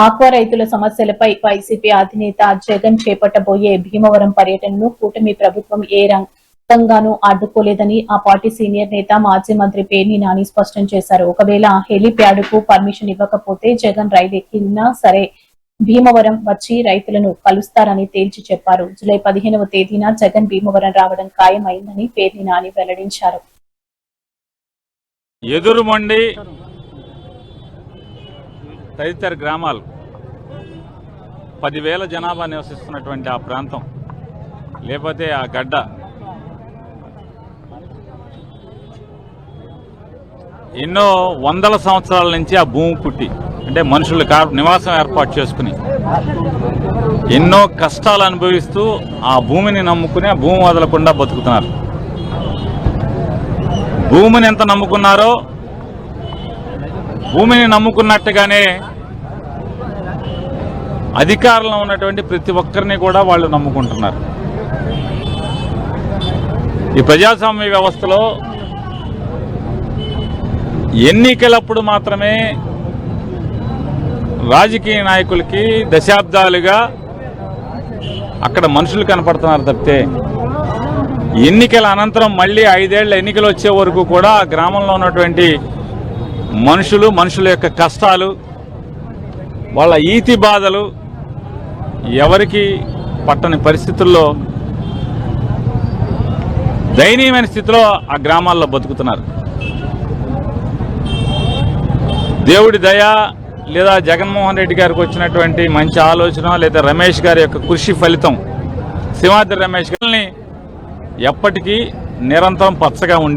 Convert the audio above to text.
Aqua రైతుల సమస్యలపై YCP అధినేత జగన్ చేపట్టబోయే భీమవరం పర్యటనను కూటమి ప్రభుత్వం ఏ రంగంగానూ అడ్డుకోలేదని ఆ పార్టీ సీనియర్ నేత మాజీ మంత్రి పేర్ని నాని స్పష్టం చేశారు. ఒకవేళ హెలీప్యాడ్ కు పర్మిషన్ ఇవ్వకపోతే జగన్ రైలు ఎక్కినా సరే భీమవరం వచ్చి రైతులను కలుస్తారని తేల్చి చెప్పారు. జూలై 15వ తేదీన జగన్ భీమవరం రావడం ఖాయమైందని పేర్ని నాని వెల్లడించారు. ఎదురుమండి తదితర గ్రామాలు 10,000 జనాభా నివసిస్తున్నటువంటి ఆ ప్రాంతం, లేకపోతే ఆ గడ్డ ఎన్నో వందల సంవత్సరాల నుంచి ఆ భూమి పుట్టి, అంటే మనుషులు నివాసం ఏర్పాటు చేసుకుని ఎన్నో కష్టాలు అనుభవిస్తూ ఆ భూమిని నమ్ముకుని ఆ భూమి వదలకుండా బతుకుతున్నారు. భూమిని ఎంత నమ్ముకున్నారో భూమిని నమ్ముకున్నట్టుగానే అధికారంలో ఉన్నటువంటి ప్రతి ఒక్కరిని కూడా వాళ్ళు నమ్ముకుంటున్నారు. ఈ ప్రజాస్వామ్య వ్యవస్థలో ఎన్నికలప్పుడు మాత్రమే రాజకీయ నాయకులకి దశాబ్దాలుగా అక్కడ మనుషులు కనపడుతున్నారు తప్పితే ఎన్నికల అనంతరం మళ్ళీ 5 ఏళ్ల ఎన్నికలు వచ్చే వరకు కూడా ఆ గ్రామంలో ఉన్నటువంటి మనుషుల యొక్క కష్టాలు, వాళ్ళ ఈతి బాధలు ఎవరికి పట్టని పరిస్థితుల్లో దయనీయమైన స్థితిలో ఆ గ్రామాల్లో బతుకుతున్నారు. దేవుడి దయ లేదా జగన్మోహన్ రెడ్డి గారికి వచ్చినటువంటి మంచి ఆలోచన లేదా రమేష్ గారి యొక్క కృషి ఫలితం సింహాద్రి రమేష్ గారిని ఎప్పటికీ నిరంతరం పచ్చగా ఉండే